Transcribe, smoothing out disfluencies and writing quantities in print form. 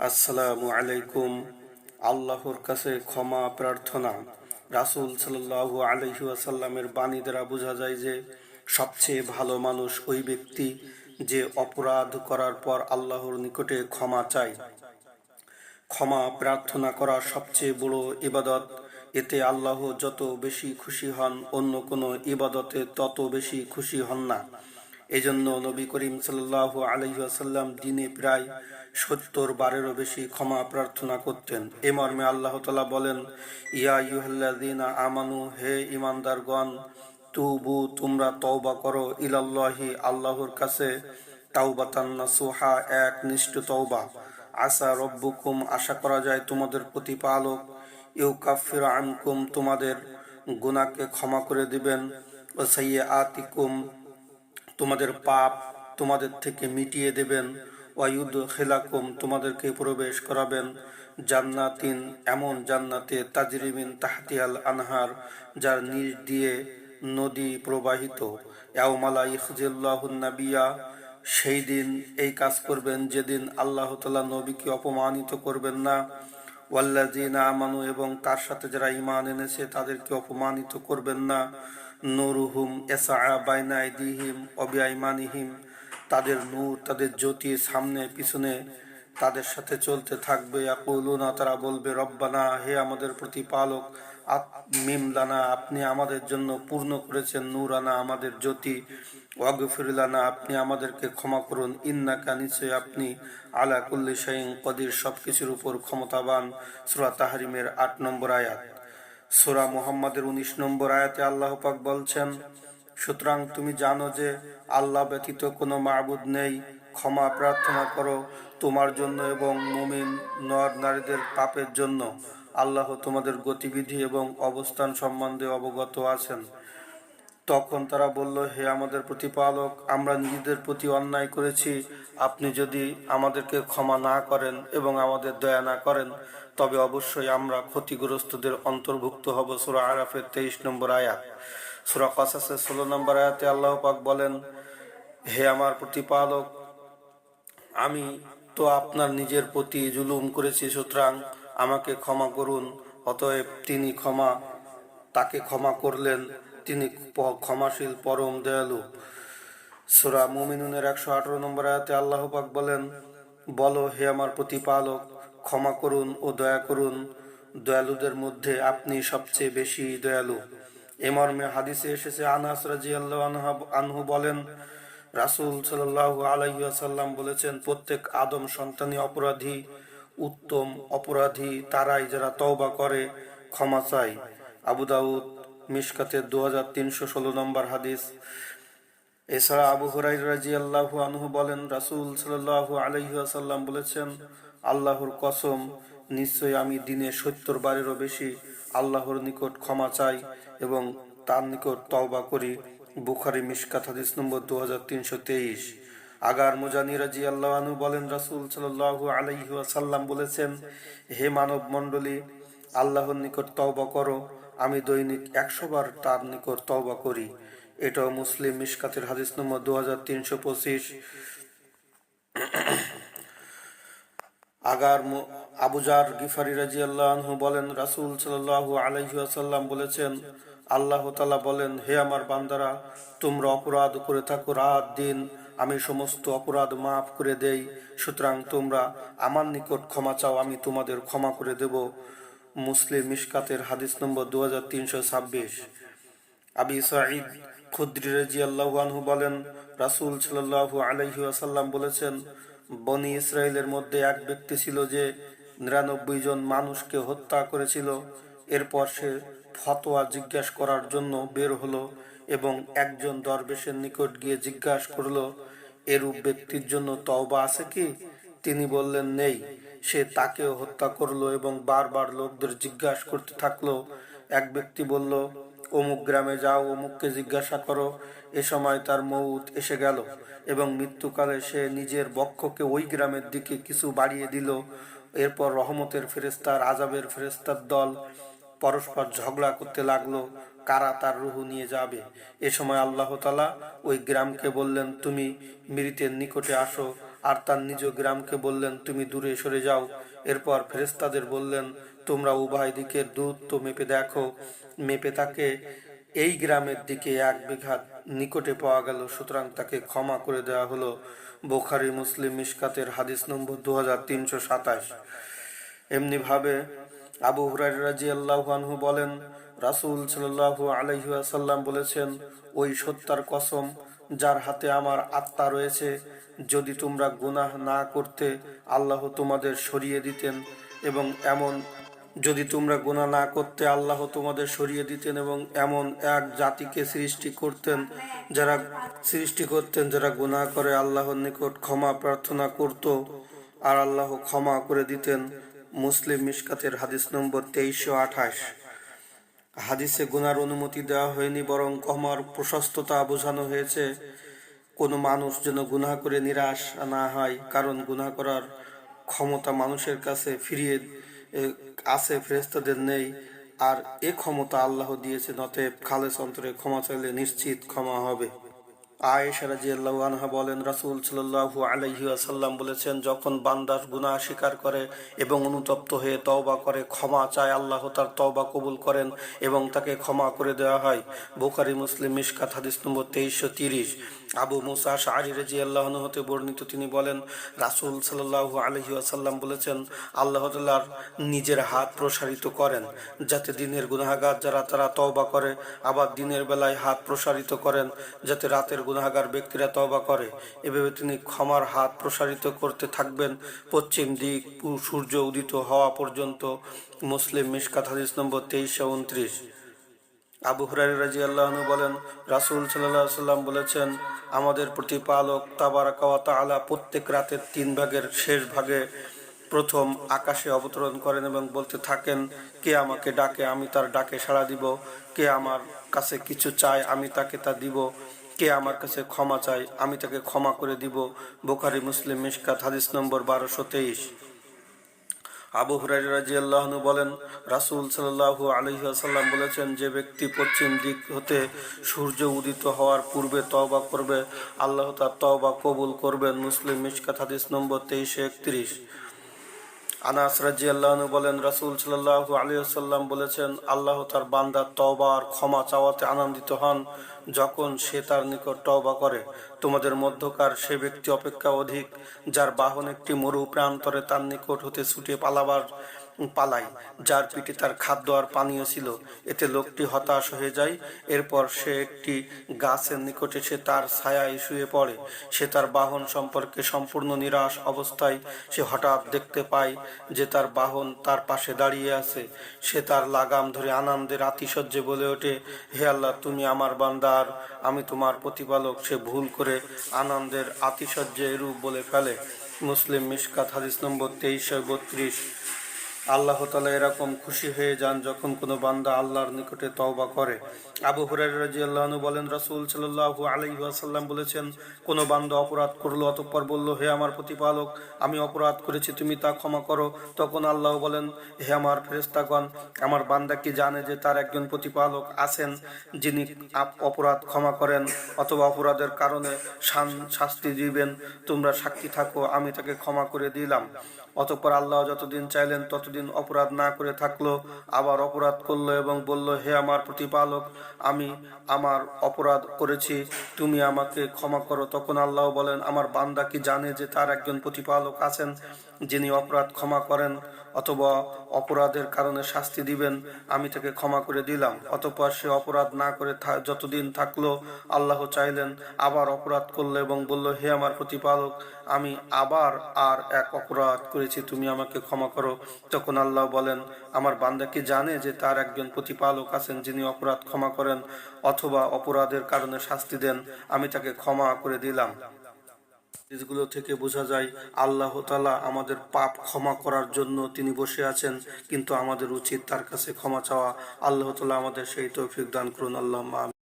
আসসালামু আলাইকুম। আল্লাহর কাছে ক্ষমা প্রার্থনা। রাসূল সাল্লাল্লাহু আলাইহি ওয়াসাল্লামের বাণী দ্বারা বোঝা যায় যে সবচেয়ে ভালো মানুষ ওই ব্যক্তি যে অপরাধ করার পর আল্লাহর নিকটে ক্ষমা চায়। ক্ষমা প্রার্থনা করা সবচেয়ে বড় ইবাদত। এতে আল্লাহ যত বেশি খুশি হন, অন্য কোনো ইবাদতে তত বেশি খুশি হন না। এজন্য নবী করিম সাল্লাল্লাহু আলাইহি ওয়াসাল্লাম দিনে প্রায় ৭০ বারেরও বেশি ক্ষমা প্রার্থনা করতেন। এ মর্মে আল্লাহ তাআলা বলেন, ইয়া আইয়ুহাল্লাযীনা আমানু, হে ঈমানদারগণ, তুবু, তোমরা তওবা করো, ইলাল্লাহি, আল্লাহর কাছে, তাওবাতান নাসুহা, একনিষ্ঠ তওবা। আসা রব্বুকুম, আশা করা যায় তোমাদের প্রতিপালক ইউকাফির আনকুম, তোমাদের গুনাহকে ক্ষমা করে দিবেন, ও সাইয়্যাতিকুম, তোমাদের পাপ তোমাদের থেকে মিটিয়ে দেবেন, ওয়ায়ুদ খেলাকুম, তোমাদেরকে প্রবেশ করাবেন, জান্নাতিন, এমন জান্নাতে, তাজরিমিন তাহতিয়াল আনহার, যার নিচ দিয়ে নদী প্রবাহিত। ইয়াউমালা ইখজিল্লাহুন নাবিয়া, সেই দিন এই কাজ করবেন যেদিন আল্লাহ তাআলা নবীকে অপমানিত করবেন না। ওয়াল্লাযীনা আমানু, এবং তার সাথে যারা ঈমান এনেছে তাদেরকে অপমানিত করবেন না। নূরুহুম ইয়াসআ বাইনা আইদিহিম ওয়া বিআইমানিহিম, তাদের নূর, তাদের জ্যোতি সামনে পিছনে তাদের সাথে চলতে থাকবে। ইয়াকুলুনা, তারা বলবে, রব্বানা, হে আমাদের প্রতিপালক, আতমিম লানা, আপনি আমাদের জন্য পূর্ণ করেছেন, নূরানা, আমাদের জ্যোতি, ওয়াগফির লানা, আপনি আমাদেরকে ক্ষমা করুন, ইন্নাকা, নিশ্চয় আপনি, আলা কুল্লি শাইইন কদির, সবকিছুর উপর ক্ষমতাবান। সূরা তাহরিমের ৮ নম্বর আয়াত। সূরা মুহাম্মাদের ১৯ নম্বর আয়াতে আল্লাহ পাক বলছেন, সুতরাং তুমি জানো যে আল্লাহ ব্যতীত কোনো মাবুদ নেই, ক্ষমা প্রার্থনা করো তোমার জন্য এবং মুমিন নর নারীদের পাপের জন্য। আল্লাহ তোমাদের গতিবিধি এবং অবস্থান সম্বন্ধে অবগত আছেন। তখন তারা বলল, হে আমাদের প্রতিপালক, আমরা নিজেদের প্রতি অন্যায় করেছি। আপনি যদি আমাদেরকে ক্ষমা না করেন এবং আমাদের দয়া না করেন, তবে অবশ্যই আমরা ক্ষতিগ্রস্তদের অন্তর্ভুক্ত হব। সূরা আরাফের 23 নম্বর আয়াত। সূরা কসাসের 16 নম্বর আয়াতে আল্লাহ পাক বলেন, হে আমার প্রতিপালক, আমি তো আপনার নিজের প্রতি জুলুম করেছি, সুতরাং আমাকে ক্ষমা করুন। অতএব তিনি তাকে ক্ষমা করলেন, তিনি ক্ষমাশীল, পরম দয়ালু। সূরা মুমিনুনের 118 নম্বর আয়াতে আল্লাহ পাক বলেন, বলো, হে আমার প্রতিপালক, ক্ষমা করুন ও দয়া করুন, দয়ালুদের মধ্যে আপনি সবচেয়ে বেশি দয়ালু। এ মর্মে হাদিসে এসেছে, আনাস রাদিয়াল্লাহু আনহু বলেন, রাসূল সাল্লাল্লাহু আলাইহি ওয়াসাল্লাম বলেছেন, প্রত্যেক আদম সন্তানই অপরাধী। উত্তম অপরাধী তারাই যারা তওবা করে, ক্ষমা চায়। আবু দাউদ মিশকাতের 2316 নম্বর হাদিস। এছাড়া আবু হুরায়রা রাদিয়াল্লাহু আনহু বলেন, রাসূল সাল্লাল্লাহু আলাইহি ওয়াসাল্লাম বলেছেন, আল্লাহর কসম, নিশ্চয় আমি দিনে ৭০ বারেরও বেশি আল্লাহর নিকট ক্ষমা চাই এবং তার নিকট তওবা করি। বুখারী মিশকাত হাদিস নম্বর 2323। আগার মুজানি রাদিয়াল্লাহু আনহু বলেন, রাসূল সাল্লাল্লাহু আলাইহি ওয়াসাল্লাম বলেছেন, হে মানব মণ্ডলী, আল্লাহর নিকট তওবা করো, আমি দৈনিক ১০০ বার তার নিকট তওবা করি। এটাও মুসলিম মিশকাতের হাদিস নম্বর 2325। আবু জার গিফারি রাদিয়াল্লাহু আনহু বলেন, রাসূল সাল্লাল্লাহু আলাইহি ওয়াসাল্লাম বলেছেন, আল্লাহ তাআলা বলেন, হে আমার বান্দারা, তোমরা অপরাধ করে থাকো রাত দিন, আমি সমস্ত অপরাধ মাফ করে দেই। সুতরাং তোমরা আমার নিকট ক্ষমা চাও, আমি তোমাদের ক্ষমা করে দেব। মুসলিম মিশকাতের হাদিস নম্বর 2326। আবি সাঈদ খুদরি রাদিয়াল্লাহু আনহু বলেন, রাসূল সাল্লাল্লাহু আলাইহি ওয়াসাল্লাম বলেছেন, বনি ইসরাইলের মধ্যে এক ব্যক্তি ছিল যে ৯৯ জন মানুষকে হত্যা করেছিল। এরপর সে ফতোয়া জিজ্ঞাসা করার জন্য বের হলো এবং একজন দরবেশের নিকট গিয়ে জিজ্ঞাসা করলো, এরূপ ব্যক্তির জন্য তওবা আছে কি? তিনি বললেন, নেই। সে তাকেও হত্যা করলো এবং বারবার লোকদের জিজ্ঞাসা করতে থাকলো। এক ব্যক্তি বলল, অমুক গ্রামে যাও, অমুককে জিজ্ঞাসা করো। এ সময় তার মউত এসে গেল এবং মৃত্যুকালে সে নিজের বক্ষকে ওই গ্রামের দিকে কিছু বাড়িয়ে দিল। এরপর রহমতের ফেরেশতা আর আযাবের ফেরেশতার দল পরস্পর ঝগড়া করতে লাগলো, কারা তার রুহু নিয়ে যাবে। এ সময় আল্লাহ তাআলা ওই গ্রামকে বললেন, তুমি মৃতের নিকটে আসো, আর তার নিজ গ্রামকে বললেন, তুমি দূরে সরে যাও। এরপর ফেরেশতাদের বললেন, তোমরা উভয় দিকের দূরত্ব মেপে দেখো। মেপে তাকে এই গ্রামের দিকে 1 বিঘা নিকটে পাওয়া গেল, সুতরাং তাকে ক্ষমা করে দেওয়া হলো। বুখারী মুসলিম মিশকাতের হাদিস নম্বর 2327। এমনিভাবে আবু হুরায়রা রাদিয়াল্লাহু আনহু বলেন, রাসূল সাল্লাল্লাহু আলাইহি ওয়াসাল্লাম বলেছেন, ওই সত্তার কসম যার হাতে আমার আত্মা রয়েছে, যদি তোমরা গুনাহ না করতে আল্লাহ তোমাদের সরিয়ে দিতেন এবং এমন যদি তোমরা গুনাহ না করতে আল্লাহ তোমাদের সরিয়ে দিতেন এবং এমন এক জাতিকে সৃষ্টি করতেন যারা গুনাহ করে আল্লাহর নিকট ক্ষমা প্রার্থনা করত, আর আল্লাহ ক্ষমা করে দিতেন। মুসলিম মিশকাতের হাদিস নম্বর 2328। হাদিসে গুনার অনুমতি দেওয়া হয়নি, বরং ক্ষমার প্রশস্ততা বোঝানো হয়েছে। কোনো মানুষ যেন গুনাহ করে নিরাশ না হয়, কারণ গুনাহ করার ক্ষমতা মানুষের কাছে ফিরিয়ে আছে, ফেরেশতাদের নেই। আর এ ক্ষমতা আল্লাহ দিয়েছেন, অতএব খালেস অন্তরে ক্ষমা চাইলে নিশ্চিত ক্ষমা হবে। আয়েশা রাদিয়াল্লাহু আনহা বলেন, রাসূল সাল্লাল্লাহু আলাইহি ওয়াসাল্লাম বলেছেন, যখন বান্দা গুনাহ স্বীকার করে এবং অনুতপ্ত হয়ে তওবা করে, ক্ষমা চায়, আল্লাহ তার তওবা কবুল করেন এবং তাকে ক্ষমা করে দেওয়া হয়। বুখারী মুসলিম মিশকাত হাদিস নম্বর 2330। আবু মুসা আশআরী রাদিয়াল্লাহু আনহু হতে বর্ণিত, তিনি বলেন, রাসূল সাল্লাল্লাহু আলাইহি ওয়াসাল্লাম বলেছেন, আল্লাহ তাআলা নিজের হাত প্রসারিত করেন যাতে দিনের গুনাহগার যারা তারা তওবা করে, আবার দিনের বেলায় হাত প্রসারিত করেন যাতে রাতের গুনাহগার ব্যক্তিরা তওবা করে। এভাবে তিনি ক্ষমার হাত প্রসারিত করতে থাকবেন পশ্চিম দিক সূর্য উদিত হওয়া পর্যন্ত। মুসলিম মিশকাত হাদিস নম্বর 2329। আবু হুরায়রা রাদিয়াল্লাহু আনহু বলেন, রাসূল সাল্লাল্লাহু আলাইহি ওয়াসাল্লাম বলেছেন, আমাদের প্রতিপালক তাবারাকা ওয়া তাআলা প্রত্যেক রাতের 3 ভাগের শেষ ভাগে প্রথম আকাশে অবতরণ করেন এবং বলতে থাকেন, কে আমাকে ডাকে আমি তার ডাকে সাড়া দিব, কে আমার কাছে কিছু চায় আমি তাকে তা দিব, কে আমার কাছে ক্ষমা চায় আমি তাকে ক্ষমা করে দিব। বুখারী মুসলিম মিশকাত হাদিস নম্বর 1223। আবু হুরায়রা রাদিয়াল্লাহু আনহু বলেন, রাসূল সাল্লাল্লাহু আলাইহি ওয়াসাল্লাম বলেছেন, যে ব্যক্তি পশ্চিম দিক হতে সূর্য উদিত হওয়ার পূর্বে তওবা করবে, আল্লাহ তার তওবা কবুল করবেন। মুসলিম মিশকাত হাদিস নম্বর 2331। আনাস রাদিয়াল্লাহু আনহু বলেন, রাসূল সাল্লাল্লাহু আলাইহি ওয়াসাল্লাম বলেছেন, আল্লাহ তার বান্দার তওবা আর ক্ষমা চাওয়াতে আনন্দিত হন যখন সে তার নিকট তওবা করে। তোমাদের মধ্যকার সে ব্যক্তি অপেক্ষা অধিক যার বাহন একটি মরু প্রান্তরে তার নিকট হতে ছুটে পালায়, যার পিঠে তার খাদ্য আর পানীয় ছিল। এতে লোকটি হতাশ হয়ে যায়। এরপর সে একটি গাছের নিকটে সে তার ছায়ায় শুয়ে পড়ে। সে তার বাহন সম্পর্কে সম্পূর্ণ নিরাশ অবস্থায় সে হঠাৎ দেখতে পায় যে তার বাহন তার পাশে দাঁড়িয়ে আছে। সে তার লাগাম ধরে আনন্দের আতিশয্যে বলে ওঠে, হে আল্লাহ, তুমি আমার বান্দা আর আমি তোমার প্রতিপালক। সে ভুল করে আনন্দের আতিশয্যে এরূপ বলে ফেলে। মুসলিম মিশকাত হাদিস নম্বর 2332। আল্লাহ তাআলা এরকম খুশি হয়ে যান যখন কোনো বান্দা আল্লাহর নিকটে তওবা করে। আবু হুরায়রা রাদিয়াল্লাহু আনহু বলেন, রাসূল সাল্লাল্লাহু আলাইহি ওয়াসাল্লাম বলেছেন, কোনো বান্দা অপরাধ করলো, অতঃপর বলল, হে আমার প্রতিপালক, আমি অপরাধ করেছি, তুমি তা ক্ষমা করো। তখন আল্লাহ বলেন, হে আমার ফেরেশতাগণ, আমার বান্দা কি জানে যে তার একজন প্রতিপালক আছেন যিনি অপরাধ ক্ষমা করেন অথবা অপরাধের কারণে শাস্তি দিবেন? তোমরা সাক্ষী থাকো, আমি তাকে ক্ষমা করে দিলাম। অতঃপর আল্লাহ যতদিন চাইলেন ততদিন অপরাধ না করে থাকলো, আবার অপরাধ করলো এবং বলল, হে আমার প্রতিপালক, আমি আমার অপরাধ করেছি, তুমি আমাকে ক্ষমা করো। তখন আল্লাহ বলেন, আমার বান্দা কি জানে যে তার একজন প্রতিপালক আছেন যিনি অপরাধ ক্ষমা করেন অথবা অপরাধের কারণে শাস্তি দিবেন? আমি তাকে ক্ষমা করে দিলাম। অতঃপর সে অপরাধ না করে যতদিন থাকলো, আল্লাহ চাইলেন, আবার অপরাধ করলো এবং বলল, হে আমার প্রতিপালক, আমি আবার আর এক অপরাধ করেছি, তুমি আমাকে ক্ষমা করো। তখন আল্লাহ বলেন, আমার বান্দা কি জানে যে তার একজন প্রতিপালক আছেন যিনি অপরাধ ক্ষমা করেন অথবা অপরাধের কারণে শাস্তি দেন? আমি তাকে ক্ষমা করে দিলাম। হাদিসগুলো থেকে বোঝা যায় আল্লাহ তাআলা আমাদের পাপ ক্ষমা করার জন্য তিনি বসে আছেন, কিন্তু আমাদের উচিত তার কাছে ক্ষমা চাওয়া। আল্লাহ তাআলা আমাদের সেই তৌফিক দান করুন। আল্লাহুম্মা আমিন।